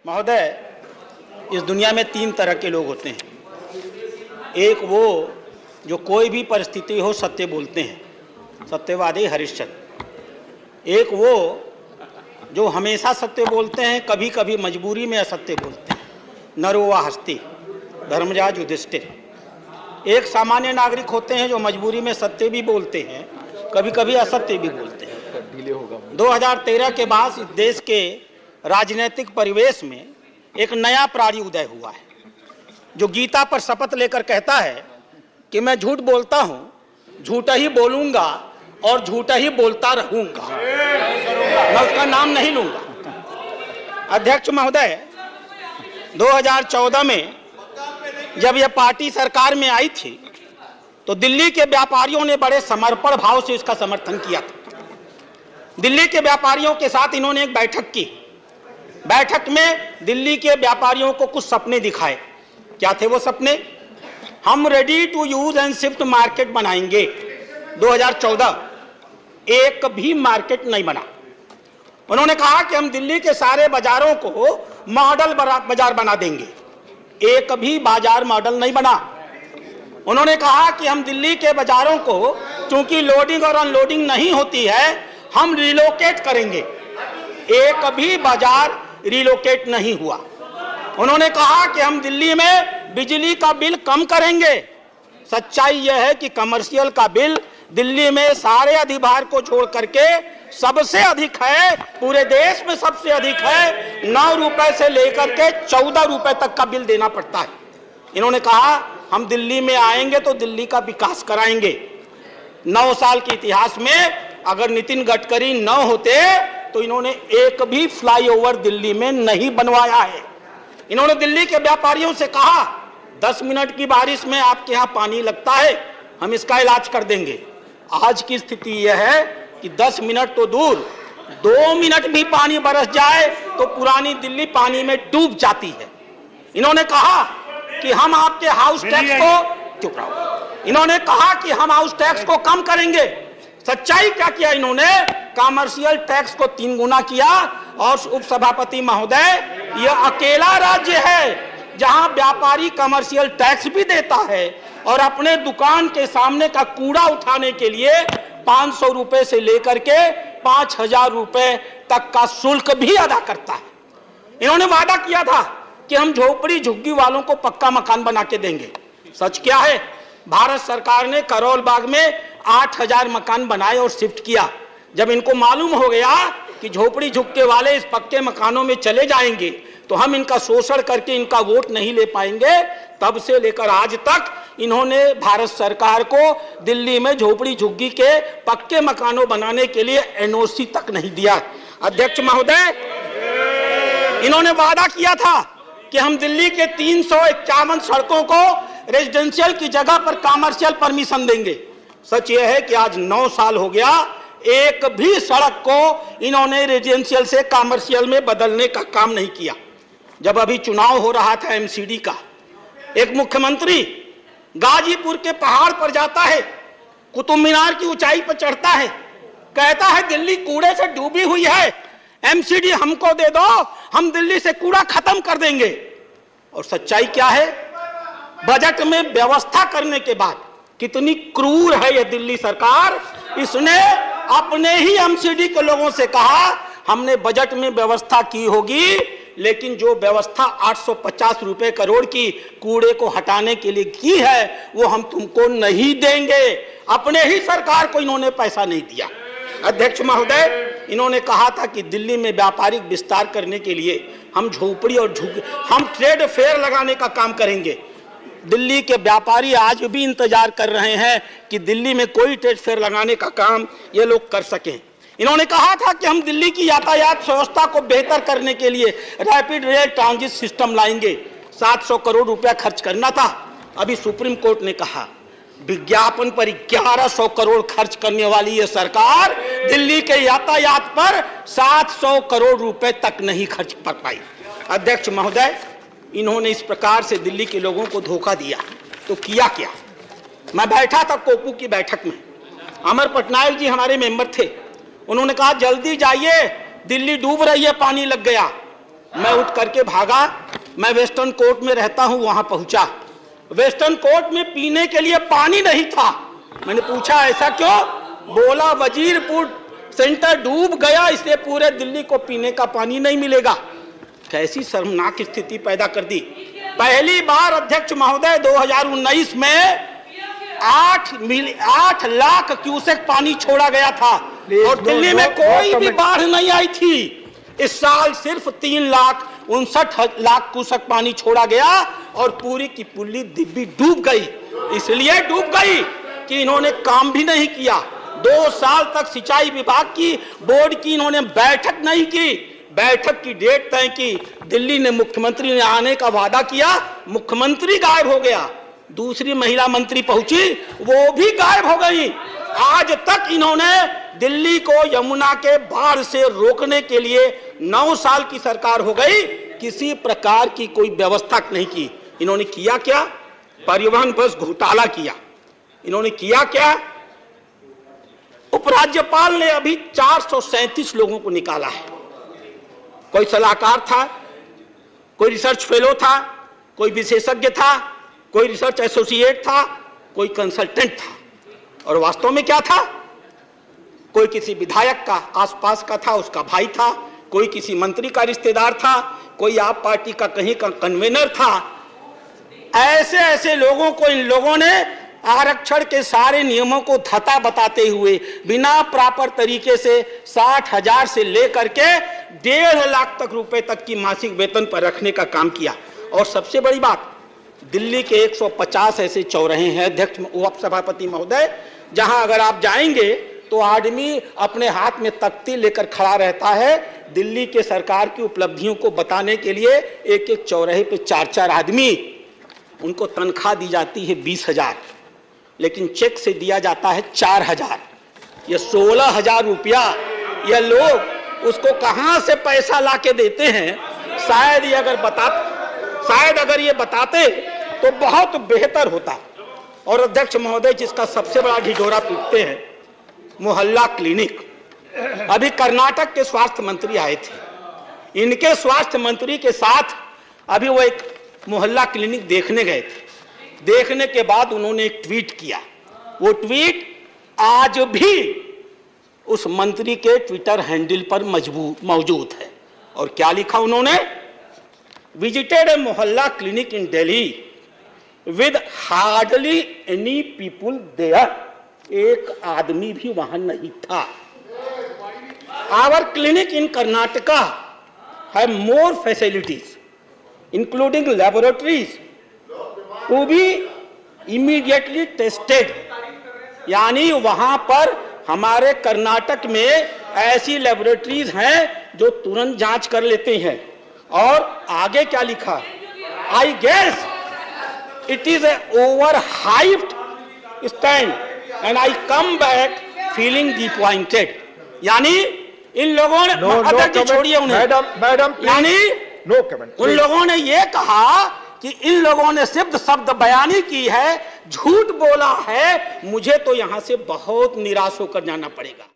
महोदय, इस दुनिया में तीन तरह के लोग होते हैं। एक वो जो कोई भी परिस्थिति हो सत्य बोलते हैं, सत्यवादी हरिश्चंद्र। एक वो जो हमेशा सत्य बोलते हैं, कभी कभी मजबूरी में असत्य बोलते हैं, नरो व हस्ती, धर्मराज युधिष्ठिर। एक सामान्य नागरिक होते हैं जो मजबूरी में सत्य भी बोलते हैं, कभी कभी असत्य भी बोलते हैं। 2013 के बाद इस देश के राजनीतिक परिवेश में एक नया प्राणी उदय हुआ है, जो गीता पर शपथ लेकर कहता है कि मैं झूठ बोलता हूं, झूठा ही बोलूंगा और झूठा ही बोलता रहूंगा, मैं उसका नाम नहीं लूंगा। अध्यक्ष महोदय, 2014 में जब यह पार्टी सरकार में आई थी तो दिल्ली के व्यापारियों ने बड़े समर्पण भाव से इसका समर्थन किया था। दिल्ली के व्यापारियों के साथ इन्होंने एक बैठक की। बैठक में दिल्ली के व्यापारियों को कुछ सपने दिखाए। क्या थे वो सपने? हम ready to use and shift market बनाएंगे। 2014 एक भी मार्केट नहीं बना। उन्होंने कहा कि हम दिल्ली के सारे बाजारों को मॉडल बाजार बना देंगे। एक भी बाजार मॉडल नहीं बना। उन्होंने कहा कि हम दिल्ली के बाजारों को, चूंकि लोडिंग और अनलोडिंग नहीं होती है, हम रिलोकेट करेंगे। एक भी बाजार रिलोकेट नहीं हुआ। उन्होंने कहा कि हम दिल्ली में बिजली का बिल कम करेंगे। सच्चाई यह है कि कमर्शियल का बिल दिल्ली में सारे अधिभार को छोड़ करके सबसे अधिक है, पूरे देश में सबसे अधिक है। 9 रुपए से लेकर के 14 रुपए तक का बिल देना पड़ता है। इन्होंने कहा हम दिल्ली में आएंगे तो दिल्ली का विकास कराएंगे। 9 साल के इतिहास में अगर नितिन गडकरी न होते तो इन्होंने एक भी फ्लाईओवर दिल्ली में नहीं बनवाया है। इन्होंने दिल्ली के व्यापारियों से कहा 10 मिनट की बारिश में आपके यहाँ पानी लगता है, हम इसका इलाज कर देंगे। आज की स्थिति यह है कि 10 मिनट तो दूर, 2 मिनट भी पानी बरस जाए तो पुरानी दिल्ली पानी में डूब जाती है। इन्होंने कहा कि हम आपके हाउस टैक्स को, चुप रहो, इन्होंने कहा कि हम हाउस टैक्स को कम करेंगे। सच्चाई क्या किया इन्होंने? कमर्शियल टैक्स को 3 गुना किया। और उपसभापति महोदय, यह अकेला राज्य है जहां व्यापारी कमर्शियल टैक्स भी देता है और अपने दुकान के सामने का कूड़ा उठाने के लिए 500 रुपए से लेकर के 5000 रुपए तक का शुल्क भी अदा करता है। इन्होंने वादा किया था कि हम झोपड़ी झुग्गी वालों को पक्का मकान बना के देंगे। सच क्या है? भारत सरकार ने करोल बाग में 8000 मकान बनाए और शिफ्ट किया। जब इनको मालूम हो गया कि झोपड़ी झुग्गे वाले इस पक्के मकानों में चले जाएंगे तो हम इनका शोषण करके इनका वोट नहीं ले पाएंगे, तब से लेकर आज तक इन्होंने भारत सरकार को दिल्ली में झोपड़ी झुग्गी के पक्के मकानों बनाने के लिए एनओसी तक नहीं दिया। अध्यक्ष महोदय, इन्होंने वादा किया था कि हम दिल्ली के 351 सड़कों को रेजिडेंशियल की जगह पर कमर्शियल परमिशन देंगे। सच यह है कि आज 9 साल हो गया, एक भी सड़क को इन्होंने रेजिडेंशियल से कमर्शियल में बदलने का काम नहीं किया। जब अभी चुनाव हो रहा था एमसीडी का, एक मुख्यमंत्री गाजीपुर के पहाड़ पर जाता है, कुतुब मीनार की ऊंचाई पर चढ़ता है, कहता है दिल्ली कूड़े से डूबी हुई है, एमसीडी हमको दे दो, हम दिल्ली से कूड़ा खत्म कर देंगे। और सच्चाई क्या है? बजट में व्यवस्था करने के बाद कितनी क्रूर है यह दिल्ली सरकार। इसने अपने ही एमसीडी के लोगों से कहा हमने बजट में व्यवस्था की होगी, लेकिन जो व्यवस्था 850 रुपए करोड़ की कूड़े को हटाने के लिए की है वो हम तुमको नहीं देंगे। अपने ही सरकार को इन्होंने पैसा नहीं दिया। अध्यक्ष महोदय, इन्होंने कहा था कि दिल्ली में व्यापारिक विस्तार करने के लिए हम झोपड़ी और हम ट्रेड फेयर लगाने का काम करेंगे। दिल्ली के व्यापारी आज भी इंतजार कर रहे हैं कि दिल्ली में कोई ट्रेड फेयर लगाने का काम ये लोग कर सकें। इन्होंने कहा था कि हम दिल्ली की यातायात व्यवस्था को बेहतर करने के लिए रैपिड रेल ट्रांजिट सिस्टम लाएंगे। 700 करोड़ रुपया खर्च करना था। अभी सुप्रीम कोर्ट ने कहा विज्ञापन पर 1100 करोड़ खर्च करने वाली यह सरकार दिल्ली के यातायात पर 700 करोड़ रुपए तक नहीं खर्च कर पाई। अध्यक्ष महोदय, इन्होंने इस प्रकार से दिल्ली के लोगों को धोखा दिया तो किया क्या? मैं बैठा था कोपू की बैठक में, अमर पटनायक जी हमारे मेंबर थे। उन्होंने कहा जल्दी जाइए, दिल्ली डूब रही है, पानी लग गया। मैं उठ करके भागा, मैं वेस्टर्न कोर्ट में रहता हूं, वहां पहुंचा। वेस्टर्न कोर्ट में पीने के लिए पानी नहीं था। मैंने पूछा ऐसा क्यों? बोला वजीरपुर सेंटर डूब गया, इसलिए पूरे दिल्ली को पीने का पानी नहीं मिलेगा। कैसी शर्मनाक स्थिति पैदा कर दी। पहली बार अध्यक्ष महोदय 2019 में 8 लाख क्यूसेक पानी छोड़ा गया था और दिल्ली में कोई भी बाढ़ नहीं आई थी। इस साल सिर्फ 3,59,00,000 क्यूसेक पानी छोड़ा गया और पूरी की पूरी दिल्ली डूब गई। इसलिए डूब गई कि इन्होंने काम भी नहीं किया। 2 साल तक सिंचाई विभाग की बोर्ड की इन्होंने बैठक नहीं की। बैठक की डेट तय की, दिल्ली ने मुख्यमंत्री ने आने का वादा किया, मुख्यमंत्री गायब हो गया। दूसरी महिला मंत्री पहुंची, वो भी गायब हो गई। आज तक इन्होंने दिल्ली को यमुना के बाढ़ से रोकने के लिए 9 साल की सरकार हो गई, किसी प्रकार की कोई व्यवस्था नहीं की। इन्होंने किया क्या? परिवहन बस घोटाला किया। इन्होंने किया क्या? उपराज्यपाल ने अभी 437 लोगों को निकाला है। कोई सलाहकार था, कोई रिसर्च फेलो था, कोई विशेषज्ञ था, कोई रिसर्च एसोसिएट था, कोई कंसल्टेंट था। और वास्तव में क्या था? कोई किसी विधायक का आसपास का था, उसका भाई था, कोई किसी मंत्री का रिश्तेदार था, कोई आप पार्टी का कहीं का कन्वेनर था। ऐसे ऐसे लोगों को इन लोगों ने आरक्षण के सारे नियमों को धता बताते हुए बिना प्रॉपर तरीके से 60,000 से लेकर के 1.5 लाख तक रुपए तक की मासिक वेतन पर रखने का काम किया। और सबसे बड़ी बात, दिल्ली के 150 ऐसे चौराहे हैं अध्यक्ष उप सभापति महोदय, जहां अगर आप जाएंगे तो आदमी अपने हाथ में तख्ती लेकर खड़ा रहता है। दिल्ली के सरकार की उपलब्धियों को बताने के लिए एक एक चौराहे पे 4-4 आदमी, उनको तनख्वाह दी जाती है 20,000, लेकिन चेक से दिया जाता है 4,000। ये 16,000 रुपया ये लोग उसको कहां से पैसा लाके देते हैं? शायद अगर ये बताते तो बहुत बेहतर होता। और अध्यक्ष महोदय, जिसका सबसे बड़ा ढिढोरा पीटते हैं, मोहल्ला क्लिनिक। अभी कर्नाटक के स्वास्थ्य मंत्री आए थे, इनके स्वास्थ्य मंत्री के साथ अभी वो एक मोहल्ला क्लिनिक देखने गए थे। देखने के बाद उन्होंने एक ट्वीट किया। वो ट्वीट आज भी उस मंत्री के ट्विटर हैंडल पर मौजूद है। और क्या लिखा उन्होंने? Visited a mohalla clinic in Delhi with hardly any people there. एक आदमी भी वहां नहीं था। Our clinic in Karnataka have more facilities including laboratories to be immediately tested. यानी वहां पर हमारे कर्नाटक में ऐसी लैबोरेटरीज हैं जो तुरंत जांच कर लेते हैं। और आगे क्या लिखा? I guess it is a overhyped stand and I come back feeling disappointed. यानी इन लोगों ने छोड़िए उन्हें, यानी उन लोगों ने ये कहा कि इन लोगों ने सिर्फ शब्द बयानी की है, झूठ बोला है, मुझे तो यहां से बहुत निराश होकर जाना पड़ेगा।